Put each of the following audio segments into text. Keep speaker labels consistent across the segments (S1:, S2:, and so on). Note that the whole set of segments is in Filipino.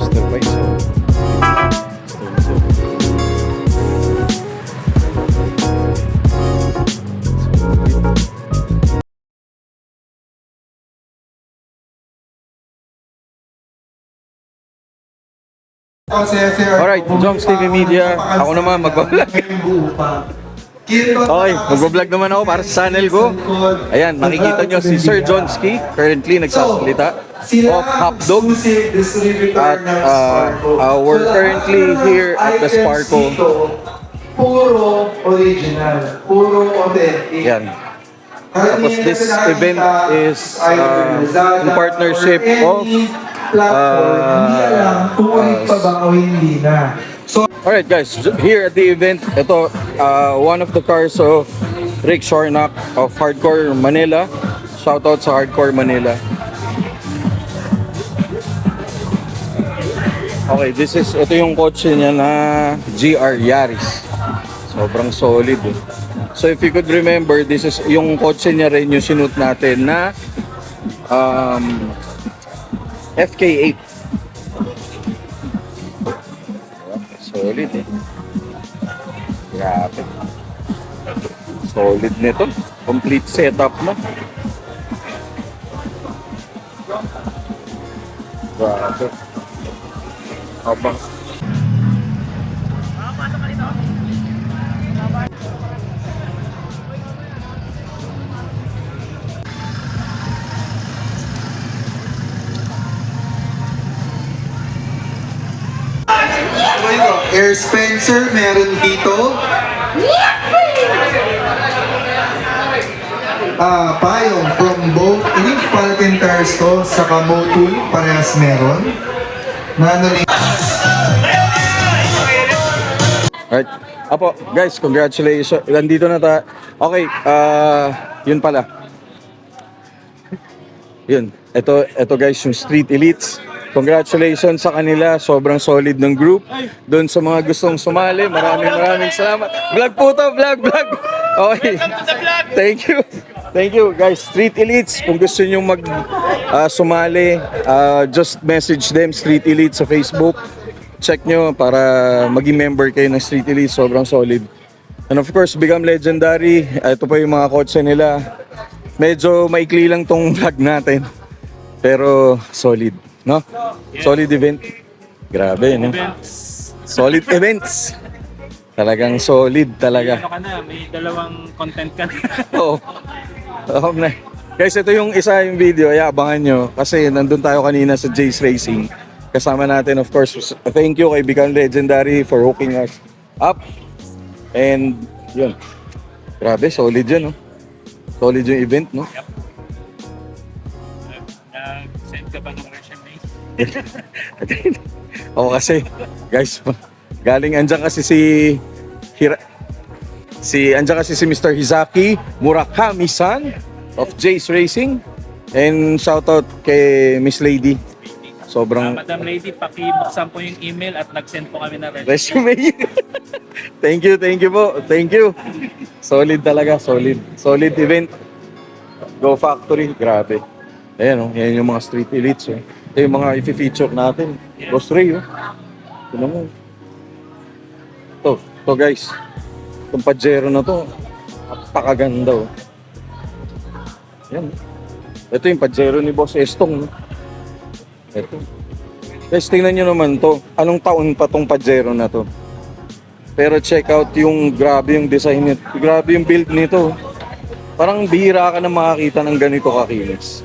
S1: master bike. So, alright, Joms TV Media. Ako naman magbablog. Okay, magbablog naman ako para sa channel ko. Ayan, makikita nyo si Sir Jonski. Currently nagsasalita of Hapdog. At we're currently here at the Sparko.
S2: Puro original, puro authentic.
S1: Yan. Tapos this event is in partnership of alright guys, here at the event, ito one of the cars of Rick Shornock of Hardcore Manila. Shoutout sa Hardcore Manila. Okay, ito yung kotse niya na GR Yaris. Sobrang solid eh. So if you could remember, this is yung kotse niya rin yung sinut natin na FK8. Solid eh. Grabe. Solid nito. Complete setup na. Grabe. Abang.
S2: Air Spencer, meron dito. Payong from both Falcon Tires to sa Motul, parehas meron.
S1: Alright. Apo, guys, congratulations. Nandito na ta. Okay, yun pala. Yun. Ito guys, yung Street Elites. Congratulations sa kanila. Sobrang solid ng group. Doon sa mga gustong sumali, maraming salamat. Vlog po to, vlog. Okay. Thank you guys. Street Elites, kung gusto niyo sumali, just message them, Street Elites sa Facebook. Check nyo para maging member kayo ng Street Elites. Sobrang solid. And of course, Become Legendary. Ito pa yung mga kotse nila. Medyo maikli lang tong vlog natin. Pero solid. No? Solid event. Grabe, no? Solid events. Talagang solid talaga.
S3: Ano ka na, may dalawang content ka na.
S1: Oo. Guys, ito yung yung video. Ay, abangan nyo. Kasi nandun tayo kanina sa Jace Racing. Kasama natin, of course, thank you kay Become Legendary for hooking us up. And, yun. Grabe, solid yun, no? Solid yung event, no?
S3: Yep. Send ka ba ng resume?
S1: Oo, kasi, guys, galing andyan kasi andyan kasi si Mr. Hizaki Murakami-san of Jace Racing. And shoutout kay Miss Lady. Sobrang
S3: Madam Lady, pakibuksan po yung email at nag-send po kami ng
S1: resume. Thank you po. Thank you. Solid talaga, solid. Solid event. Go Factory, grabe. Ayan, oh, yan yung mga Street Elites. Oh. Ito yung mga i-feature natin. Boss Ray, oh. Tignan mo. Ito guys. Itong Pajero na to, napakaganda, oh. Yan. Ito yung Pajero ni Boss Estong. Ito. Guys, tingnan nyo naman to. Anong taon pa tong Pajero na to? Pero check out yung grabe yung design nito. Grabe yung build nito. Parang bihira ka na makakita ng ganito kakinis.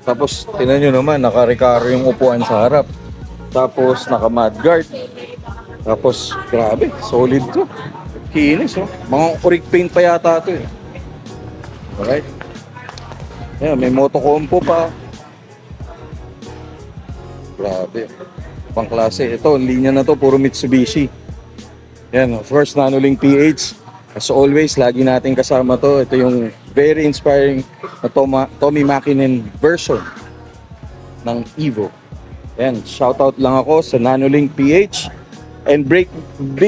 S1: Tapos, tingnan nyo naman, naka-recaro yung upuan sa harap. Tapos, naka-mudguard. Tapos, grabe, solid to. Kinis, oh. Mga uric paint pa yata to, eh. Alright. Ayan, may motocompo pa. Grabe. Pang klase. Ito, linya na to, puro Mitsubishi. Yan, of course, Nanolink PH. As always, lagi natin kasama to. Ito yung very inspiring na Tommy Makinen version ng Evo. Yan, shoutout lang ako sa Nanolink PH and Big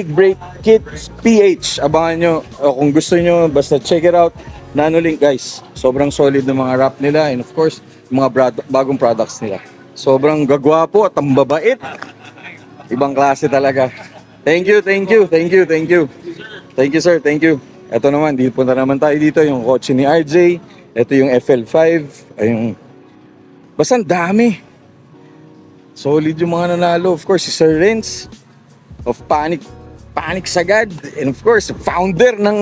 S1: Break Kits PH. Abangan nyo. O, kung gusto nyo, basta check it out. Nanolink, guys. Sobrang solid ng mga wrap nila and of course, mga bagong products nila. Sobrang gagwapo at ang babait. Ibang klase talaga. Thank you, thank you, thank you, thank you. Thank you, sir, thank you. Ito naman, punta naman tayo dito, yung kotse ni RJ. Ito yung FL5. Ayun. Basta ang dami. Solid yung mga nanalo. Of course, si Sir Renz of Panic Sagad. And of course, founder ng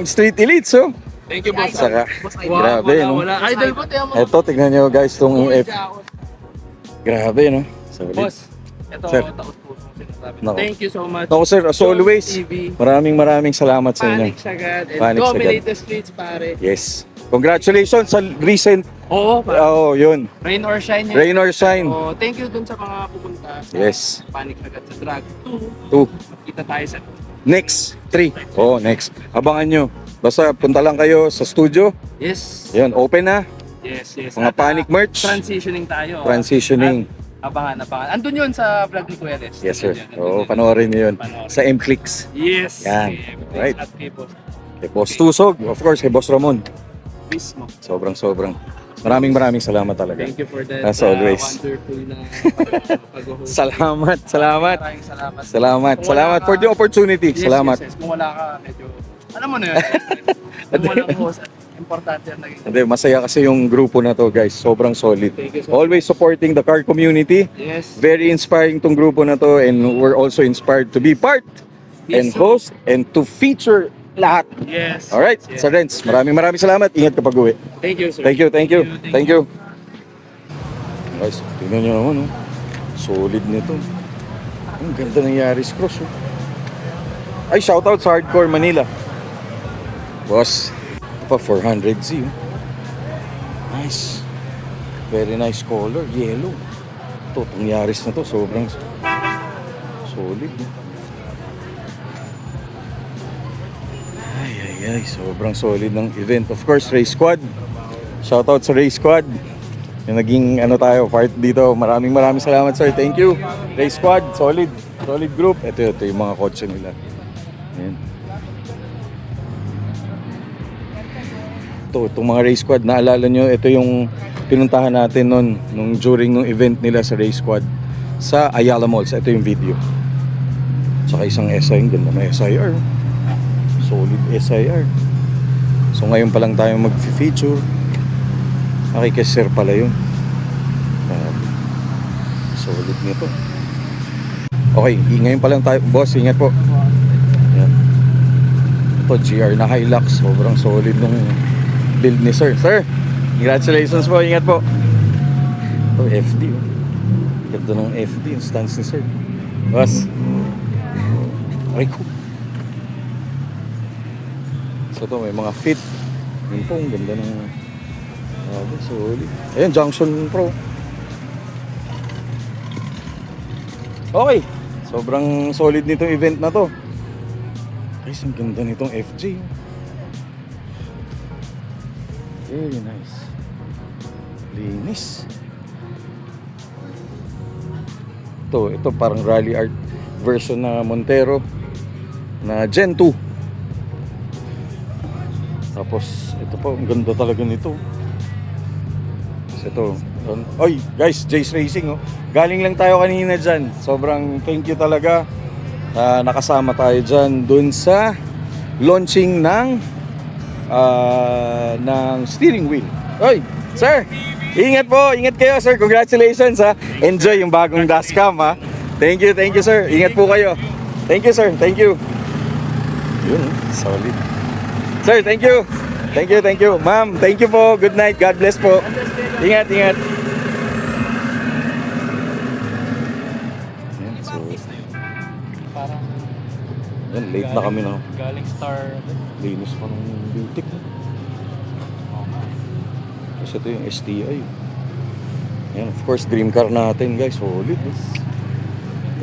S1: Street Elite. So,
S3: Thank you, boss.
S1: saka, grabe, no?
S3: Wala. Idol ko, tiyan mo.
S1: Ito, tignan nyo guys, itong Grabe, no? Solid.
S3: Boss, ito,
S1: Sir.
S3: taos-pusong sinasabi.
S1: Nako.
S3: Thank you so much.
S1: Ako sir, as always,
S3: TV.
S1: maraming salamat sa inyo.
S3: Panic Sagad and
S1: Panic Sagad.
S3: dominate the streets, pare.
S1: Yes. Congratulations sa recent,
S3: Oo, pare.
S1: yun.
S3: Rain or shine.
S1: Rain or shine.
S3: So, thank you dun sa mga pupunta. Sa
S1: Yes.
S3: Panic Sagad sa Drag 2.
S1: 2.
S3: Kita tayo sa
S1: Next, 3. Next. Abangan nyo. Basta punta lang kayo sa studio.
S3: Yes.
S1: Yun, open na.
S3: Yes.
S1: Mga
S3: At,
S1: Panic merch.
S3: Transitioning tayo.
S1: Transitioning.
S3: At abangan. Andun yun sa vlog ni Kuya Les.
S1: Yes sir.
S3: Andun yun.
S1: Panoorin nyo yun.
S3: Panoorin.
S1: Sa M-Clicks.
S3: Yes.
S1: Yan.
S3: Okay,
S1: Right.
S3: At kay Boss
S1: Kay Boss Tusog. Of course, kay Boss Ramon.
S3: mismo.
S1: Sobrang. Maraming salamat talaga.
S3: Thank you for that
S1: As always.
S3: wonderful na pag-host.
S1: Salamat.
S3: Maraming salamat.
S1: Salamat for the opportunity.
S3: Yes,
S1: Salamat.
S3: Yes. Kung wala ka, medyo, alam mo na yun. Kung walang host, importante yan naging.
S1: Hindi, masaya kasi yung grupo na to guys. Sobrang solid.
S3: Thank you so much.
S1: Always supporting the car community.
S3: Yes.
S1: Very inspiring tong grupo na to and we're also inspired to be part and
S3: Yes, sir.
S1: host and to feature lahat.
S3: Yes.
S1: Alright,
S3: Yes.
S1: Sir Renz, maraming salamat. Ingat ka pag uwi.
S3: Thank you, sir.
S1: Thank you. Guys, tingnan nyo naman, oh. Solid nito. Ang ganda ng Yaris Cross, oh. Ay, shoutout sa Hardcore Manila. Boss, ito pa 400Z, oh. Nice. Very nice color, yellow. Ito, itong Yaris na to, sobrang solid, oh. Ay, sobrang solid ng event. Of course, Race Squad. Shoutout sa Race Squad. Yung naging tayo, part dito. Maraming salamat sir. Thank you. Race Squad, solid group. Ito yung mga kotse nila. Ayan. Itong mga Race Squad, naalala nyo, ito yung pinuntahan natin nung during nung event nila sa Race Squad sa Ayala Malls. Ito yung video. Tsaka isang SI, ganda na SIR. Solid SIR. So ngayon pa lang tayo mag-feature. Nakikisir pala yun. Solid nito. Okay, ngayon pa lang tayo. Boss, ingat po. Yan. Ito, GR na Hilux. Sobrang solid nung build ni sir. Sir, congratulations po. Ingat po. Ito, FD. Oh. Ganda ng FD. Yung stance ni sir. Boss. Ay, cool. So ito, may mga fit. Yun po, ang ganda ng solid. Ayan, Junction Pro. Okay. Sobrang solid nitong event na to. Guys, ang ganda nitong FJ. Very nice. Linis. Ito parang rally art version na Montero na Gen 2. Tapos, ito pa, ang ganda talaga nito. Ito. Oy, guys, Jace Racing, oh. Galing lang tayo kanina dyan. Sobrang thank you talaga. Nakasama tayo dyan dun sa launching ng steering wheel. Oy, sir, ingat po. Ingat kayo, sir. Congratulations, ha. Enjoy yung bagong dashcam, ha. Thank you, sir. Ingat po kayo. Thank you, sir. Thank you. Yun, solid. Sir, thank you. Ma'am, thank you po. Good night. God bless po. Ingat. Yan, so,
S3: Parang
S1: yan, late na kami na.
S3: galing star.
S1: Linis pa ng butik. Tapos ito yung STI. Yan, of course, dream car natin, guys. Solid.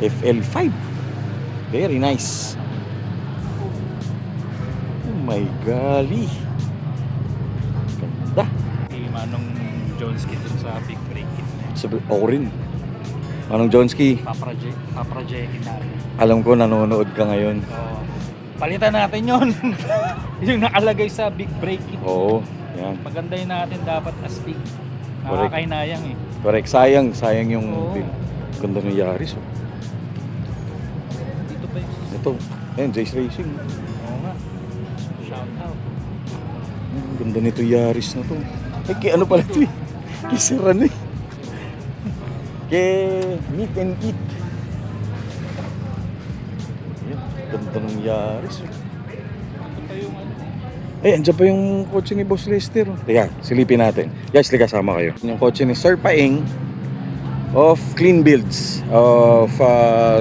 S1: FL5. Very nice. Oh my golly. Ganda.
S3: Si Manong Jonesky dun sa Big Break.
S1: Sabi, ako rin. Manong Jonesky,
S3: Paprojectin natin.
S1: alam ko nanonood ka ngayon.
S3: So, palitan natin yun. Yung nakalagay sa Big Break.
S1: Oo, yan.
S3: Magandahin natin dapat astig.
S1: Correct.
S3: Nakakainayang eh.
S1: Correct. Sayang yung
S3: Oo.
S1: ganda ng Yaris. Oh. Ito. Ayan, Jace Racing.
S3: Oo nga. Shout out.
S1: Ang ganda nito Yaris na to. Eh, kay ano pala ito eh. Kay Sir ano eh. Kay Meet and Eat. Ayan, ganda ng Yaris. Eh, andyan pa yung kotse ni Boss Lester. Teka, silipin natin. Guys, kasama kayo. Yung kotse ni Sir Paing of Clean Builds of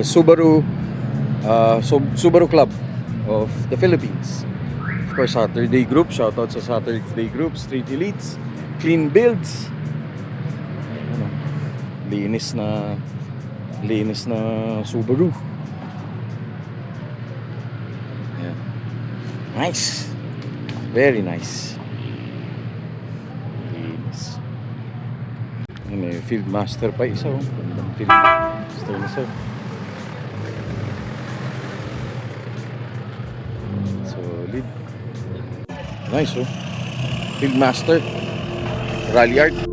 S1: Subaru Club of the Philippines. Of course, Saturday Group. Shoutout sa Saturday Group. Street Elites. Clean Builds. Ano, linis na Subaru. Yeah. Nice. Very nice. Linis. May field master pa isa. Gandang field master na sir. Solid. Nice oh. Field master. Rally art.